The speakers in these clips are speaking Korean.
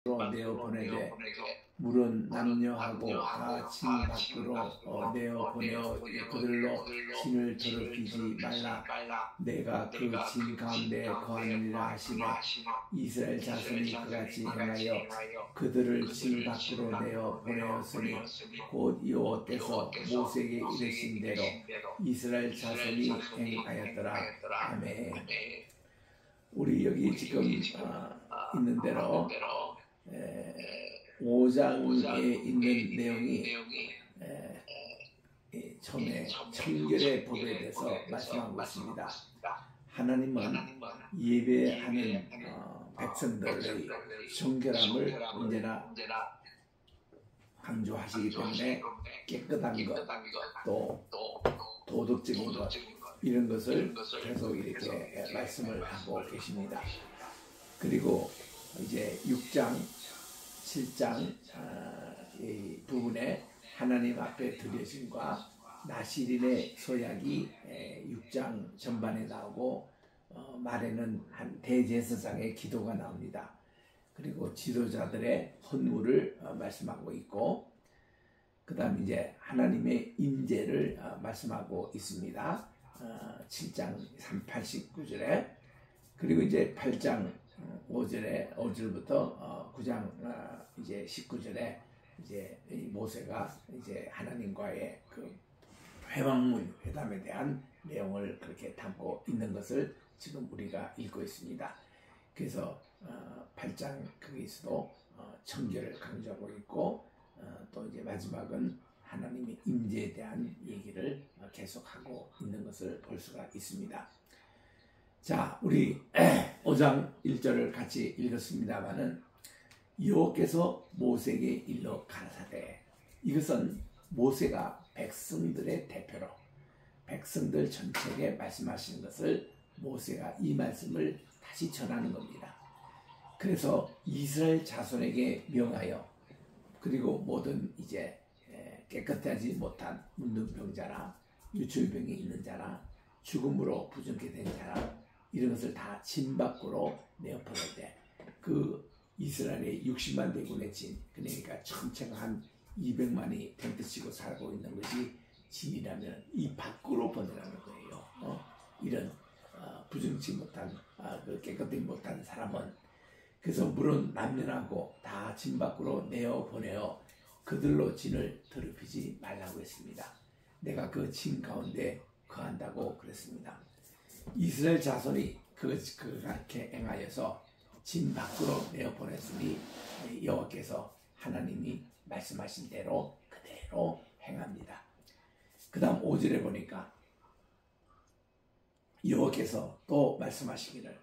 내어 보내되 물은 남녀하고 다 진 밖으로 내어 보내어 그들로 진을 더럽히지 말라. 내가 그 진 가운데 거하느니라 하시며 이스라엘 자손이 그같이 행하여 그들을 진 밖으로 내어 보내었으니 곧 여호와께서 모세에게 이르신 대로 이스라엘 자손이 행하였더라. 아멘. 우리 여기 지금 있는 대로 5장에 있는 내용이 처음에 청결의 법에 대해서 말씀하고 있습니다. 하나님은 예배하는 백성들의 청결함을 언제나 강조하시기 때문에 깨끗한 것, 또 도덕적인 것, 이런 것을 계속 이렇게 말씀을 하고 계십니다. 그리고 이제 6장, 7장 이 부분에 하나님 앞에 드려짐과 나시린의 서약이 6장 전반에 나오고 말에는 한 대제사장의 기도가 나옵니다. 그리고 지도자들의 헌물을 말씀하고 있고, 그 다음 이제 하나님의 임재를 말씀하고 있습니다. 7장 89절에, 그리고 이제 8장 5절부터 9장 이제 19절에 이제 모세가 이제 하나님과의 그 회막문 회담에 대한 내용을 그렇게 담고 있는 것을 지금 우리가 읽고 있습니다. 그래서 8장 거기서도 청결을 강조하고 있고, 또 이제 마지막은 하나님의 임재에 대한 얘기를 계속하고 있는 것을 볼 수가 있습니다. 자, 우리 5장 1절을 같이 읽었습니다마는 여호와께서 모세에게 일러 가라사대, 이것은 모세가 백성들의 대표로 백성들 전체에게 말씀하시는 것을 모세가 이 말씀을 다시 전하는 겁니다. 그래서 이스라엘 자손에게 명하여, 그리고 모든 이제 깨끗하지 못한 문둥병자나 유출병이 있는 자나 죽음으로 부정케 된 자나 이런 것을 다 진 밖으로 내어 보내되, 그 이스라엘의 60만 대군의 진, 그러니까 전체가 한 200만이 텐트 치고 살고 있는 것이 진이라면 이 밖으로 보내라는 거예요. 이런 부정치 못한 그 깨끗하지 못한 사람은, 그래서 물은 남녀하고 다 진 밖으로 내어 보내어 그들로 진을 더럽히지 말라고 했습니다. 내가 그 진 가운데 거한다고 그랬습니다. 이스라엘 자손이 그렇게 행하여서 진 밖으로 내어 보냈으니 여호와께서 하나님이 말씀하신 대로 그대로 행합니다. 그 다음 5절에 보니까 여호와께서 또 말씀하시기를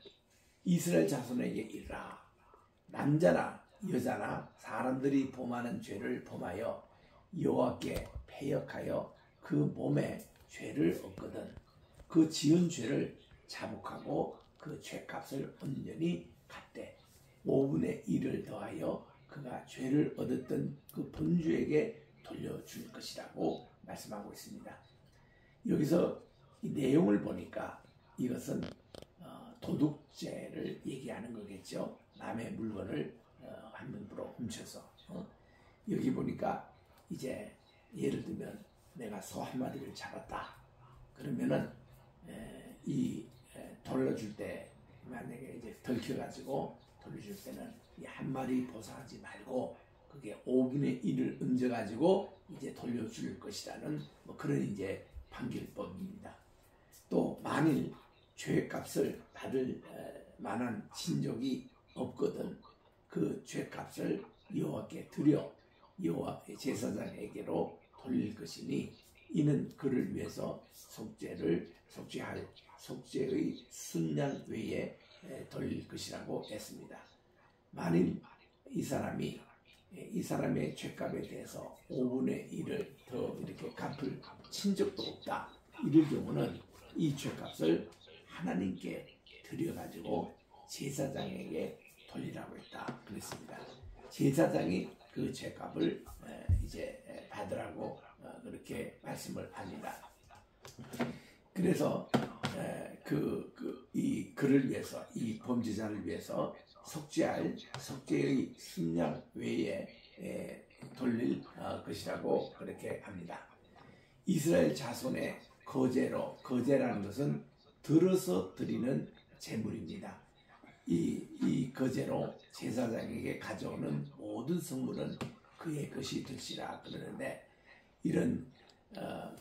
이스라엘 자손에게 이르라. 남자나 여자나 사람들이 범하는 죄를 범하여 여호와께 패역하여 그 몸에 죄를 얻거든 그 지은 죄를 자복하고 그 죄값을 온전히 갚되 5분의 1을 더하여 그가 죄를 얻었던 그 본주에게 돌려줄 것이라고 말씀하고 있습니다. 여기서 이 내용을 보니까 이것은 도둑죄를 얘기하는 거겠죠. 남의 물건을 함부로 훔쳐서. 여기 보니까 이제 예를 들면 내가 소 한 마리를 잡았다. 그러면은 이 돌려줄 때 만약에 이제 들켜가지고 돌려줄 때는 이 한 마리 보상하지 말고 그게 5분의 1을 얹어가지고 이제 돌려줄 것이라는 뭐 그런 이제 판결법입니다. 또 만일 죄값을 받을 만한 친족이 없거든 그 죄값을 여호와께 드려 여호와 제사장에게로 돌릴 것이니 이는 그를 위해서 속죄의 순양 외에 돌릴 것이라고 했습니다. 만일 이 사람의 죄값에 대해서 5분의 1을 더 이렇게 갚을 친족도 없다. 이럴 경우는 이 죄값을 하나님께 드려가지고 제사장에게 돌리라고 했다. 그랬습니다. 제사장이 그 죄값을 이제 받으라고 그렇게 말씀을 합니다. 그래서 그를 위해서 이 범죄자를 위해서 속죄할 속죄의 순양 외에 돌릴 것이라고 그렇게 합니다. 이스라엘 자손의 거제라는 것은 들어서 드리는 제물입니다. 이 거제로 제사장에게 가져오는 모든 성물은 그의 것이 될시라 그러는데, 이런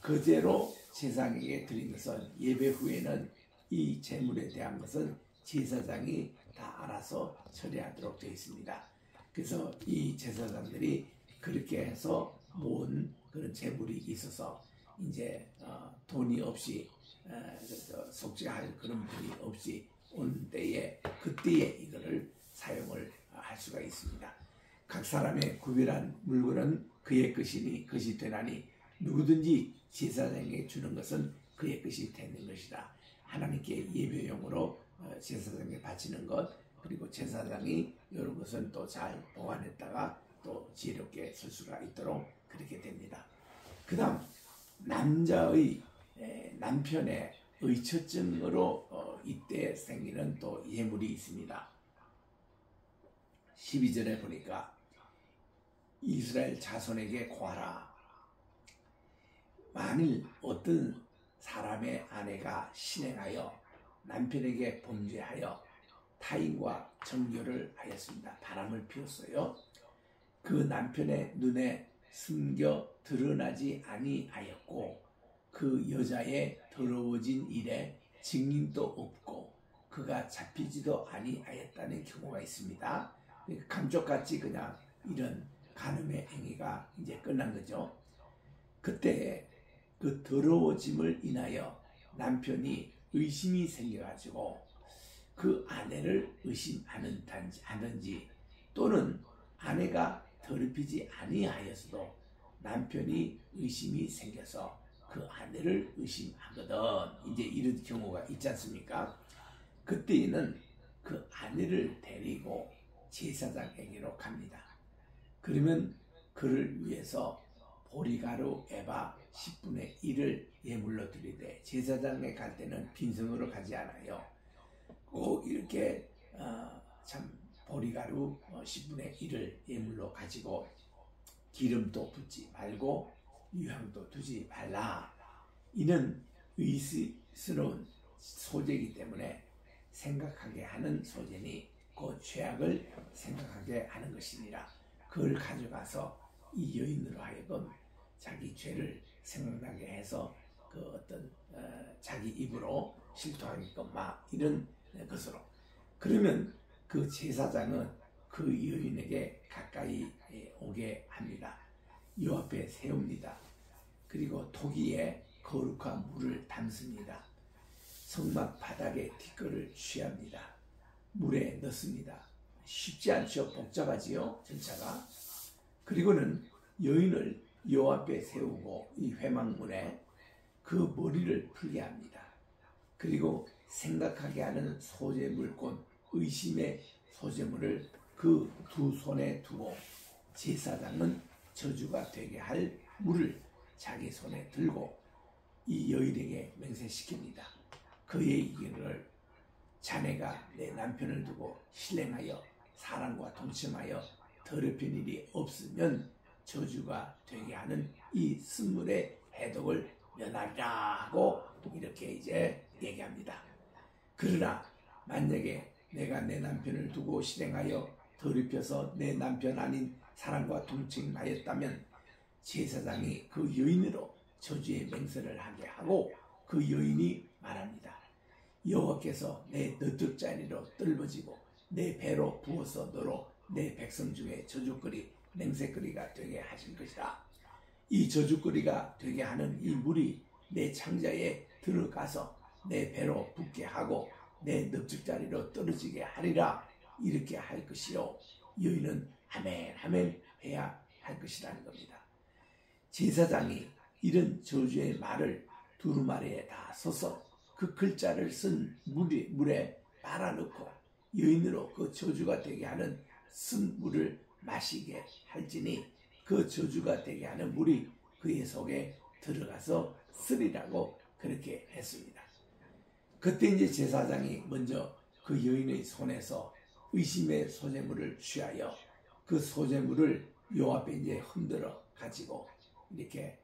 거제로 제사장에게 드린 것은 예배 후에는 이 제물에 대한 것은 제사장이 다 알아서 처리하도록 되어 있습니다. 그래서 이 제사장들이 그렇게 해서 모은 그런 제물이 있어서 이제 돈이 없이 속죄할 그런 분이 없이 온 때에 그때에 이거를 사용을 할 수가 있습니다. 각 사람의 구별한 물건은 그의 것이 되나니 누구든지 제사장에게 주는 것은 그의 것이 되는 것이다. 하나님께 예배용으로 제사장에게 바치는 것, 그리고 제사장이 이런 것은 또 잘 보관했다가 또 지혜롭게 쓸 수가 있도록 그렇게 됩니다. 그 다음 남자의 남편의 의처증으로 이때 생기는 또 예물이 있습니다. 12절에 보니까 이스라엘 자손에게 고하라. 만일 어떤 사람의 아내가 실행하여 남편에게 범죄하여 타인과 정교를 하였습니다. 바람을 피웠어요. 그 남편의 눈에 숨겨 드러나지 아니하였고 그 여자의 더러워진 일에 증인도 없고 그가 잡히지도 아니하였다는 경우가 있습니다. 감쪽같이 그냥 이런 간음의 행위가 이제 끝난 거죠. 그때 그 더러워짐을 인하여 남편이 의심이 생겨가지고 그 아내를 의심하는지 또는 아내가 더럽히지 아니하였어도 남편이 의심이 생겨서 그 아내를 의심하거든, 이제 이런 경우가 있지 않습니까? 그때에는 그 아내를 데리고 제사장에게로 갑니다. 그러면 그를 위해서 보리가루 에바 10분의 1을 예물로 드리되, 제사장에 갈 때는 빈손으로 가지 않아요. 꼭 이렇게 참 보리가루 10분의 1을 예물로 가지고 기름도 붓지 말고 유향도 두지 말라. 이는 의스러운 소재이기 때문에 생각하게 하는 소재니 그 죄악을 생각하게 하는 것이니라. 그걸 가져가서 이 여인으로 하여금 자기 죄를 생각나게 해서 그 어떤 자기 입으로 실토하게끔 막 이런 것으로, 그러면 그 제사장은 그 여인에게 가까이 오게 합니다. 요 앞에 세웁니다. 그리고 토기에 거룩한 물을 담습니다. 성막 바닥에 티끌을 취합니다. 물에 넣습니다. 쉽지 않죠. 복잡하지요, 절차가. 그리고는 여인을 요 앞에 세우고 이 회막문에 그 머리를 풀게 합니다. 그리고 생각하게 하는 소재물, 곧 의심의 소재물을 그 두 손에 두고 제사장은 저주가 되게 할 물을 자기 손에 들고 이 여인에게 맹세시킵니다. 그의 이기를 자네가 내 남편을 두고 실행하여 사람과 동침하여 더럽힌 일이 없으면 저주가 되게 하는 이 쓴물의 해독을 면하리라 하고 이렇게 이제 얘기합니다. 그러나 만약에 내가 내 남편을 두고 실행하여 더럽혀서 내 남편 아닌 사람과 동침하였다면 제사장이 그 여인으로 저주의 맹세를 하게 하고 그 여인이 말합니다. 여호와께서 내 너뜻자리로 떨어지고 내 배로 부어서 너로 내 백성 중에 저주거리 맹세거리가 되게 하실 것이다. 이 저주거리가 되게 하는 이 물이 내 창자에 들어가서 내 배로 붓게 하고 내 넙죽자리로 떨어지게 하리라. 이렇게 할 것이요. 여인은 아멘 아멘 해야 할 것이라는 겁니다. 제사장이 이런 저주의 말을 두루마리에 다 써서 그 글자를 쓴 물에 빨아넣고 여인으로 그 저주가 되게 하는 쓴 물을 마시게 할지니 그 저주가 되게 하는 물이 그의 속에 들어가서 쓰리라고 그렇게 했습니다. 그때 이제 제사장이 먼저 그 여인의 손에서 의심의 소재물을 취하여 그 소재물을 요 앞에 이제 흔들어 가지고 이렇게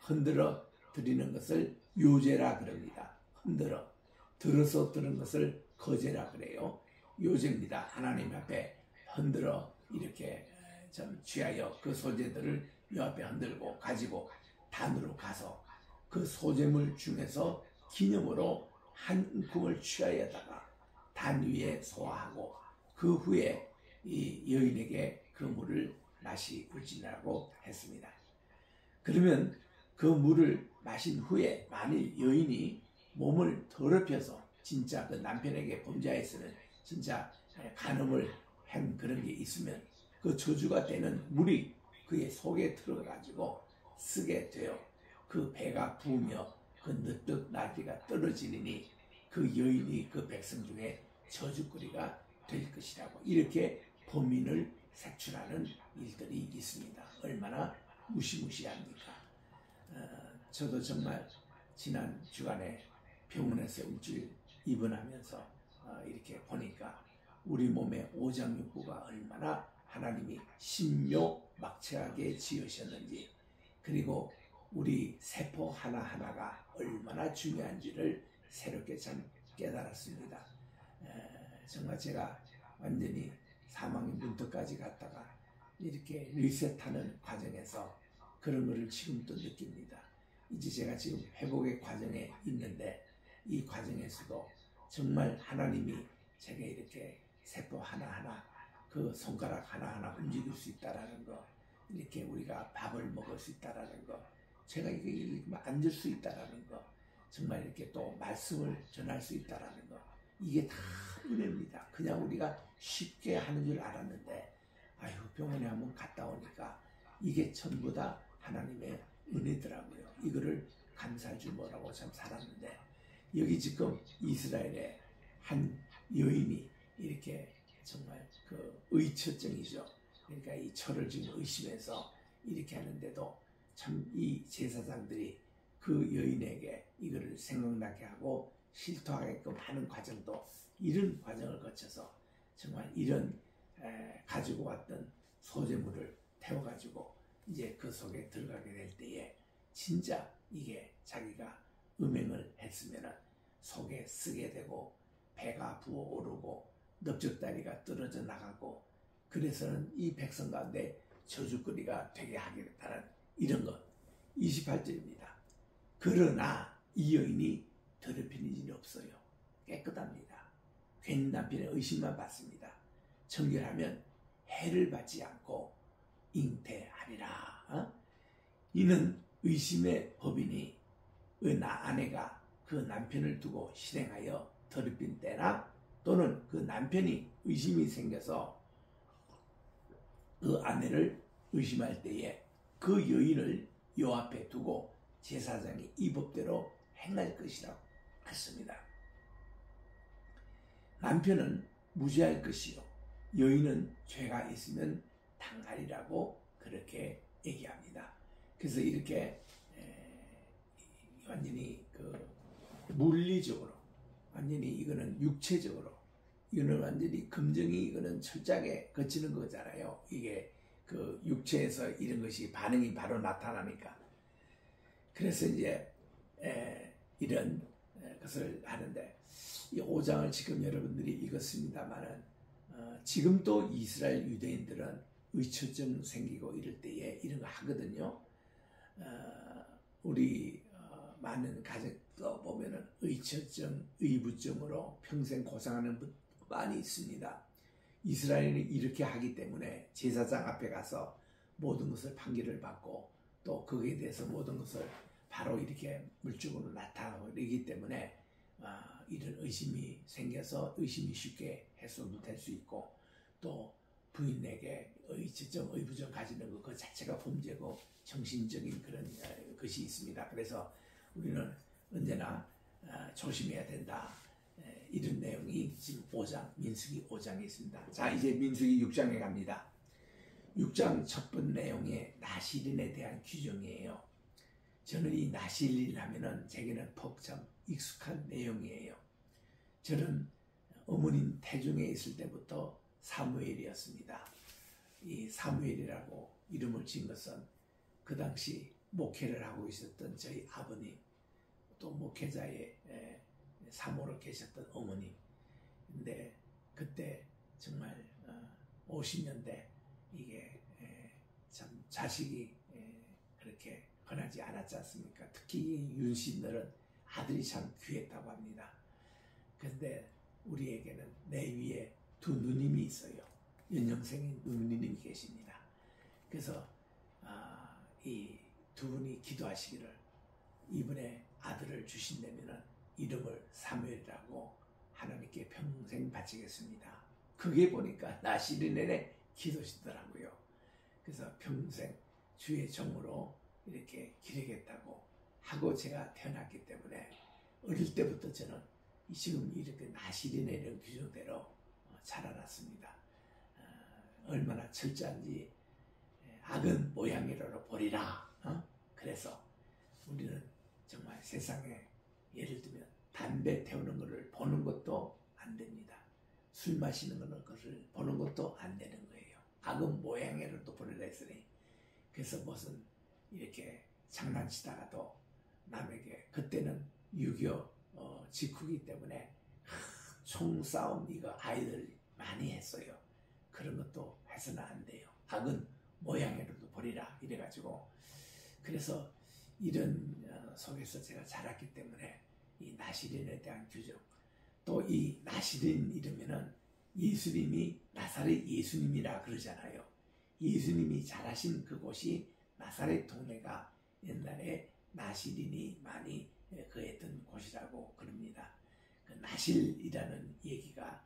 흔들어 드리는 것을 요제라 그럽니다. 흔들어 들어서 드는 것을 거제라 그래요. 요제입니다. 하나님 앞에 흔들어 이렇게 좀 취하여 그 소재들을 요 앞에 흔들고 가지고 단으로 가서 그 소재물 중에서 기념으로 한 움큼을 취하여다가 단 위에 소화하고 그 후에 이 여인에게 그 물을 마시울지라고 했습니다. 그러면 그 물을 마신 후에 만일 여인이 몸을 더럽혀서 진짜 그 남편에게 범죄하였으면 진짜 간음을 한 그런 게 있으면 그 저주가 되는 물이 그의 속에 들어가지고 쓰게 되어 그 배가 부으며 그 늦득 날개가 떨어지리니 그 여인이 그 백성 중에 저주거리가 될 것이라고 이렇게 범인을 색출하는 일들이 있습니다. 얼마나 무시무시합니까? 저도 정말 지난 주간에 병원에서 일주일 입원하면서 이렇게 보니까 우리 몸의 오장육부가 얼마나 하나님이 신묘막체하게 지으셨는지 그리고 우리 세포 하나하나가 얼마나 중요한지를 새롭게 참 깨달았습니다. 정말 제가 완전히 사망의 문턱까지 갔다가 이렇게 리셋하는 과정에서 그런 것을 지금도 느낍니다. 이제 제가 지금 회복의 과정에 있는데 이 과정에서도 정말 하나님이 제가 이렇게 세포 하나하나 그 손가락 하나하나 움직일 수 있다라는 거 이렇게 우리가 밥을 먹을 수 있다라는 거 제가 이게 앉을 수 있다라는 거 정말 이렇게 또 말씀을 전할 수 있다라는 거 이게 다 은혜입니다. 그냥 우리가 쉽게 하는 줄 알았는데 아유 병원에 한번 갔다 오니까 이게 전부 다 하나님의 은혜더라고요. 이거를 감사할 줄 모르고 참 살았는데 여기 지금 이스라엘의 한 여인이 이렇게 정말 그 의처증이죠. 그러니까 이 철을 지금 의심해서 이렇게 하는데도 참 이 제사장들이 그 여인에게 이거를 생각나게 하고 실토하게끔 하는 과정도 이런 과정을 거쳐서 정말 이런 가지고 왔던 소재물을 태워가지고 이제 그 속에 들어가게 될 때에 진짜 이게 자기가 음행을 했으면 속에 쓰게 되고 배가 부어오르고 넓적다리가 떨어져 나가고 그래서는 이 백성 가운데 저주거리가 되게 하겠다는 이런 것 28절입니다. 그러나 이 여인이 더럽히는 일이 없어요. 깨끗합니다. 괜히 남편의 의심만 받습니다. 정결하면 해를 받지 않고 잉태하리라. 이는 의심의 법이니 나 아내가 그 남편을 두고 실행하여 더럽힌 때나 또는 그 남편이 의심이 생겨서 그 아내를 의심할 때에 그 여인을 요 앞에 두고 제사장이 이 법대로 행할 것이라고 했습니다. 남편은 무죄할 것이요 여인은 죄가 있으면 당하리라고 그렇게 얘기합니다. 그래서 이렇게 완전히 그 물리적으로 완전히 이거는 육체적으로 이거는 완전히 금정이 이거는 철저하게 거치는 거잖아요. 이게 그 육체에서 이런 것이 반응이 바로 나타나니까 그래서 이제 이런 것을 하는데 이 5장을 지금 여러분들이 읽었습니다만은 지금도 이스라엘 유대인들은 의처증 생기고 이럴 때에 이런 거 하거든요. 우리 많은 가족도 보면은 의처증, 의부증으로 평생 고생하는 분 많이 있습니다. 이스라엘이 이렇게 하기 때문에 제사장 앞에 가서 모든 것을 판결을 받고 또 거기에 대해서 모든 것을 바로 이렇게 물증으로 나타내기 때문에 이런 의심이 생겨서 의심이 쉽게 해소도 될 수 있고 또 부인에게 의처증, 의부증 가지는 것 그 자체가 범죄고 정신적인 그런 것이 있습니다. 그래서 우리는 언제나 조심해야 된다. 이런 내용이 지금 5장, 민수기 5장에 있습니다. 자, 이제 민수기 6장에 갑니다. 6장 첫 번째 내용의 나실인에 대한 규정이에요. 저는 이 나실인 하면은 제게는 퍽참 익숙한 내용이에요. 저는 어머님 태중에 있을 때부터 사무엘이었습니다. 이 사무엘이라고 이름을 지은 것은 그 당시 목회를 하고 있었던 저희 아버님, 또 목회자의 사모로 계셨던 어머님. 근데 그때 정말 50년대 이게 참 자식이 그렇게 흔하지 않았지 않습니까? 특히 윤씨들은 아들이 참 귀했다고 합니다. 그런데 우리에게는 내 위에 두 누님이 있어요. 연영생인 누님이 계십니다. 그래서 이 두 분이 기도하시기를 이분의 아들을 주신다면 이름을 사무엘이라고 하나님께 평생 바치겠습니다. 그게 보니까 나시린의 기도시더라고요. 그래서 평생 주의 종으로 이렇게 기르겠다고 하고 제가 태어났기 때문에 어릴 때부터 저는 지금 이렇게 나시린의 이런 규정대로 자라났습니다. 얼마나 철저한지 악은 모양이로 보리라. 그래서 우리는 정말 세상에 예를 들면 담배 태우는 것을 보는 것도 안 됩니다. 술 마시는 것을 보는 것도 안 되는 거예요. 악은 모양이로도 보리라 했으니 그래서 무슨 이렇게 장난치다가도 남에게 그때는 6.25 직후기 때문에 총싸움 이거 아이들 많이 했어요. 그런 것도 해서는 안 돼요. 악은 모양으로도 보리라 이래가지고 그래서 이런 속에서 제가 자랐기 때문에 이 나시린에 대한 규정 또 이 나시린 이러면은 예수님이 나사렛 예수님이라 그러잖아요. 예수님이 자라신 그곳이 나사렛 동네가 옛날에 나시린이 많이 거했던 곳이라고 그럽니다. 그 나실이라는 얘기가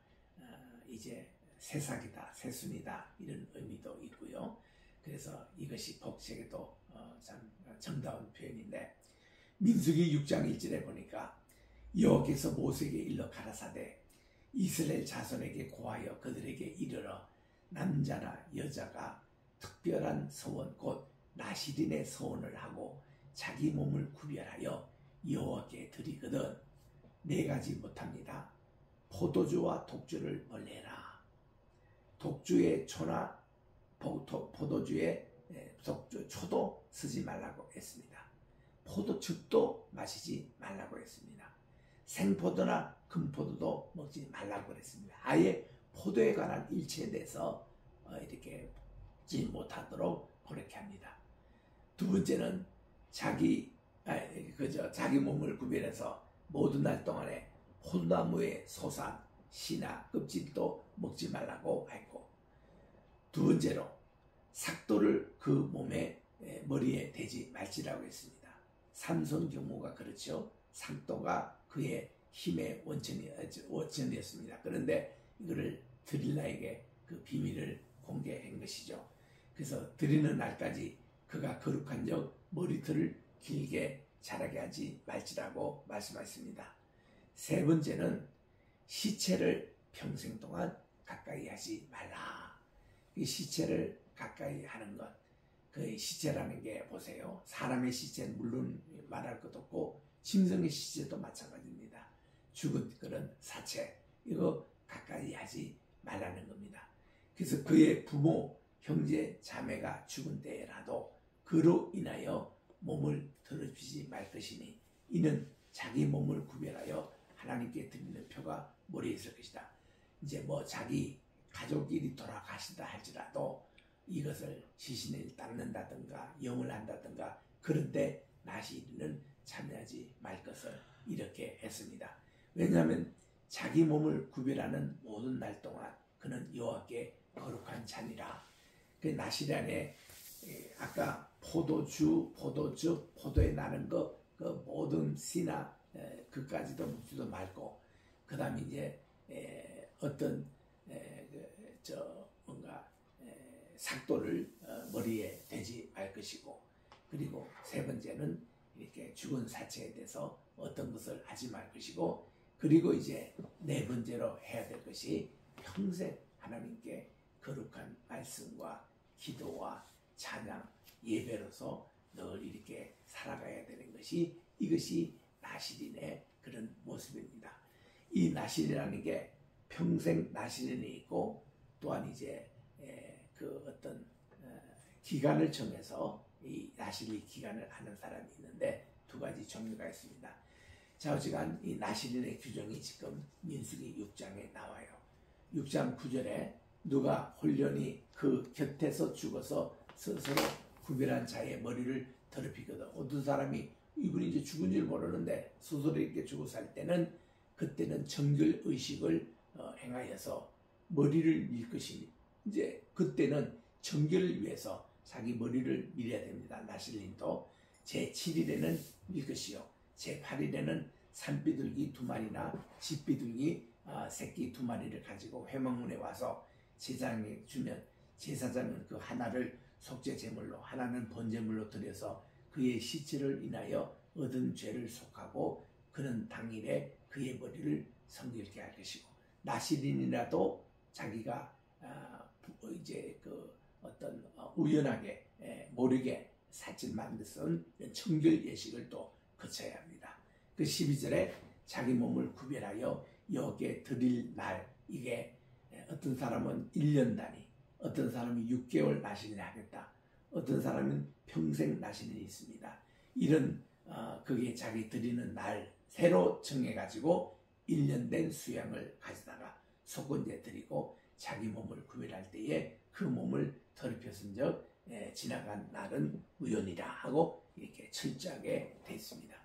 이제 새싹이다, 새순이다 이런 의미도 있고요. 그래서 이것이 법책에도 참 정다운 표현인데 민수기 6장 1절에 보니까 여호와께서 모세에게 일러 가라사대 이스라엘 자손에게 고하여 그들에게 이르러 남자나 여자가 특별한 서원 곧 나시린의 서원을 하고 자기 몸을 구별하여 여호와께 드리거든 네 가지 못합니다. 포도주와 독주를 멀리해라. 독주의 초나 포도주의 초도 쓰지 말라고 했습니다. 포도즙도 마시지 말라고 했습니다. 생포도나 금포도도 먹지 말라고 했습니다. 아예 포도에 관한 일체에 대해서 이렇게 지 못하도록 그렇게 합니다. 두 번째는 자기 몸을 구별해서 모든 날 동안에 포도나무의 소산, 씨나 껍질도 먹지 말라고 했고 두 번째로 삭도를 그 몸에 머리에 대지 말지라고 했습니다. 삼손 경무가 그렇죠. 삭도가 그의 힘의 원천이었습니다. 그런데 이거를 드릴라에게 그 비밀을 공개한 것이죠. 그래서 드리는 날까지 그가 거룩한 적 머리털을 길게 자라게 하지 말지라고 말씀하셨습니다. 세 번째는 시체를 평생 동안 가까이 하지 말라. 이 시체를 가까이 하는 것, 그 시체라는 게 보세요. 사람의 시체는 물론 말할 것도 없고 짐승의 시체도 마찬가지입니다. 죽은 그런 사체 이거 가까이 하지 말라는 겁니다. 그래서 그의 부모, 형제, 자매가 죽은 때라도 그로 인하여 몸을 더럽히지 말 것이니 이는 자기 몸을 구별하여 하나님께 드리는 표가 머리에 있을 것이다. 이제 뭐 자기 가족끼리 돌아가신다 할지라도 이것을 시신을 닦는다든가 영을 한다든가 그런 때 나시린은 참여하지 말 것을 이렇게 했습니다. 왜냐하면 자기 몸을 구별하는 모든 날 동안 그는 여호와께 거룩한 잔이라. 그 나시란에 아까 포도주, 포도즙, 포도에 나는 거 그 모든 씨나 그까지도 먹지도 말고 그 다음에 이제 어떤 뭔가 삭도를 머리에 대지 말 것이고 그리고 세 번째는 이렇게 죽은 사체에 대해서 어떤 것을 하지 말 것이고 그리고 이제 네 번째로 해야 될 것이 평생 하나님께 거룩한 말씀과 기도와 찬양, 예배로서 늘 이렇게 살아가야 되는 것이 이것이 나시린의 그런 모습입니다. 이 나시린이라는 게 평생 나시린이 있고 또한 이제 그 어떤 기간을 정해서 이 나시린 기간을 하는 사람이 있는데 두 가지 종류가 있습니다. 좌우지간 이 나시린의 규정이 지금 민수기 6장에 나와요. 6장 9절에 누가 홀련히 그 곁에서 죽어서 스스로 구별한 자의 머리를 더럽히거든. 어떤 사람이 이분이 이제 죽은 줄 모르는데 스스로 이렇게 죽어 살 때는 그때는 정결 의식을 행하여서 머리를 밀 것이니 이제 그때는 정결을 위해서 자기 머리를 밀어야 됩니다. 나실린도 제7일에는 밀 것이요 제8일에는 산비둘기 2마리나 집비둘기 새끼 2마리를 가지고 회막문에 와서 제사장에 주면 제사장은 그 하나를 속죄 제물로 하나는 번제물로 드려서 그의 시체를 인하여 얻은 죄를 속하고 그는 당일에 그의 머리를 성결케 할 것이고 나시린이라도 자기가 이제 그 어떤 우연하게 모르게 사진 만드선 정결 예식을 또 거쳐야 합니다. 그 12절에 자기 몸을 구별하여 여호와께 드릴 날 이게 어떤 사람은 1년 단위 어떤 사람이 6개월 나시린을 하겠다. 어떤 사람은 평생 나시린이 있습니다. 이런 그게 자기 드리는 날 새로 정해가지고 1년 된 수양을 가져다가 속건제 드리고 자기 몸을 구별할 때에 그 몸을 더럽혔은 적 지나간 날은 우연이라 하고 이렇게 철저하게 되어 있습니다.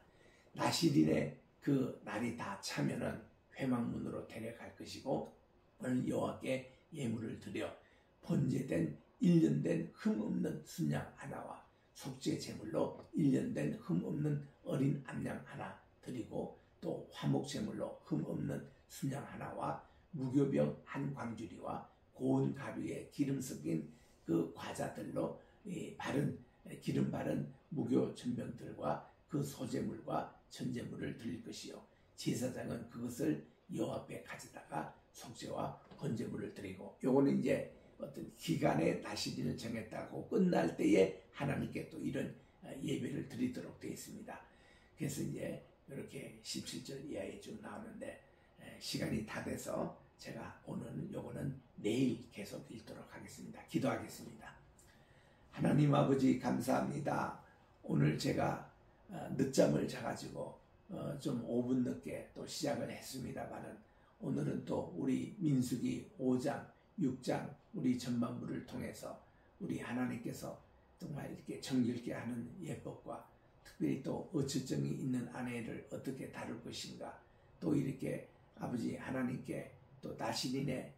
나시린의 그 날이 다 차면은 회막문으로 데려갈 것이고 오늘 여호와께 예물을 드려 번제된 1년 된 흠없는 순양 하나와 속죄 제물로 1년 된 흠없는 어린 암양 하나 드리고 또 화목 제물로 흠없는 순양 하나와 무교병 한 광주리와 고운 가루에 기름 섞인 그 과자들로 기름 바른 무교 전병들과 그 소제물과 전제물을 드릴 것이요 제사장은 그것을 여호와 앞에 가져다가 속죄와 번제물을 드리고 요거는 이제 어떤 기간의 나시린을 정했다고 끝날 때에 하나님께 또 이런 예배를 드리도록 되어 있습니다. 그래서 이제 이렇게 17절 이하에 쭉 나오는데 시간이 다 돼서 제가 오늘은 요거는 내일 계속 읽도록 하겠습니다. 기도하겠습니다. 하나님 아버지 감사합니다. 오늘 제가 늦잠을 자가지고 좀 5분 늦게 또 시작을 했습니다만은 오늘은 또 우리 민수기 5장 6장 우리 전반부를 통해서 우리 하나님께서 정말 이렇게 정결케 하는 예법과 특별히 또 어처증이 있는 아내를 어떻게 다룰 것인가 또 이렇게 아버지 하나님께 또 나시린의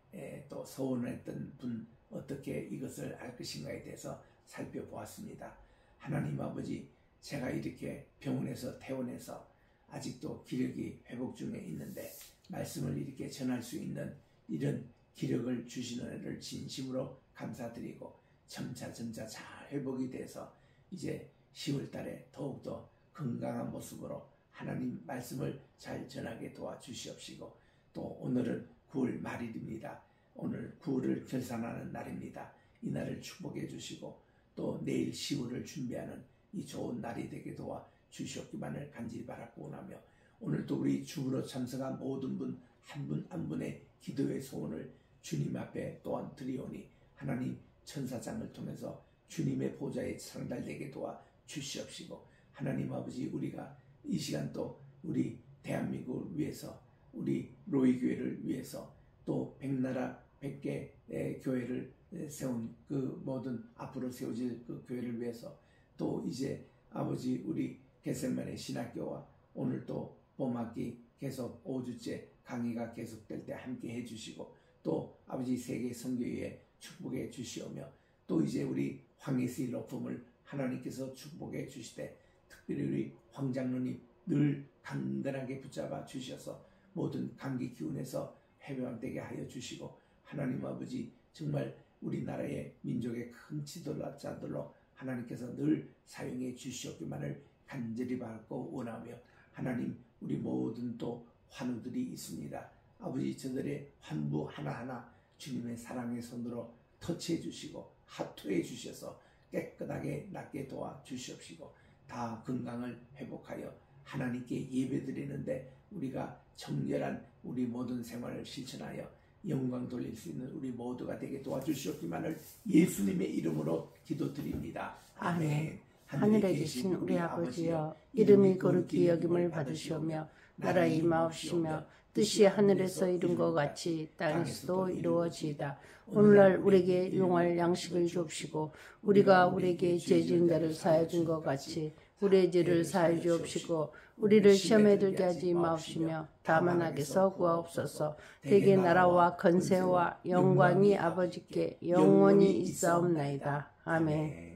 또 서원했던 분 어떻게 이것을 알 것인가에 대해서 살펴보았습니다. 하나님 아버지 제가 이렇게 병원에서 퇴원해서 아직도 기력이 회복 중에 있는데 말씀을 이렇게 전할 수 있는 이런 기력을 주시는 은혜를 진심으로 감사드리고 점차 잘 회복이 돼서 이제 10월 달에 더욱더 건강한 모습으로 하나님 말씀을 잘 전하게 도와주시옵시고 또 오늘은 9월 말일입니다. 오늘 9월을 결산하는 날입니다. 이 날을 축복해 주시고 또 내일 10월을 준비하는 이 좋은 날이 되게 도와주시옵기만을 간절히 바라고 원하며 오늘도 우리 주부로 참석한 모든 분 한 분 한 분의 기도의 소원을 주님 앞에 또한 드리오니 하나님 천사장을 통해서 주님의 보좌에 상달되게 도와주시옵시고 하나님 아버지 우리가 이 시간 또 우리 대한민국을 위해서 우리 로이교회를 위해서 또 백나라 100개 교회를 세운 그 모든 앞으로 세워질 그 교회를 위해서 또 이제 아버지 우리 겟세마네 신학교와 오늘 또 봄학기 계속 5주째 강의가 계속될 때 함께 해주시고 또 아버지 세계 선교회에 축복해 주시오며 또 이제 우리 황예수의 로펌을 하나님께서 축복해 주시되 특별히 우리 황장로님 늘 강건하게 붙잡아 주셔서 모든 감기 기운에서 해방되게 하여 주시고 하나님 아버지 정말 우리나라의 민족의 큰 지도자들로 하나님께서 늘 사용해 주시옵기만을 간절히 바라고 원하며 하나님 우리 모든 또 환우들이 있습니다. 아버지 저들의 환부 하나하나 주님의 사랑의 손으로 터치해 주시고 하투해 주셔서 깨끗하게 낫게 도와주시옵시고 다 건강을 회복하여 하나님께 예배드리는데 우리가 정결한 우리 모든 생활을 실천하여 영광 돌릴 수 있는 우리 모두가 되게 도와주시옵기만을 예수님의 이름으로 기도드립니다. 아멘. 하늘에 계신 우리 아버지여, 이름이 거룩히 여김을 받으시오며 나라 임하옵시며 뜻이 하늘에서 이룬 것 같이 땅에서도 이루어지이다. 오늘날 우리에게 용할 양식을 주옵시고 우리가 우리에게 죄 지은 자를 사하여 준 것 같이 우리의 죄를 사하여 주옵시고 우리를 시험에 들게 하지 마옵시며 다만 악에서 구하옵소서. 대개 나라와 권세와 영광이 아버지께 영원히 있사옵나이다. 아멘.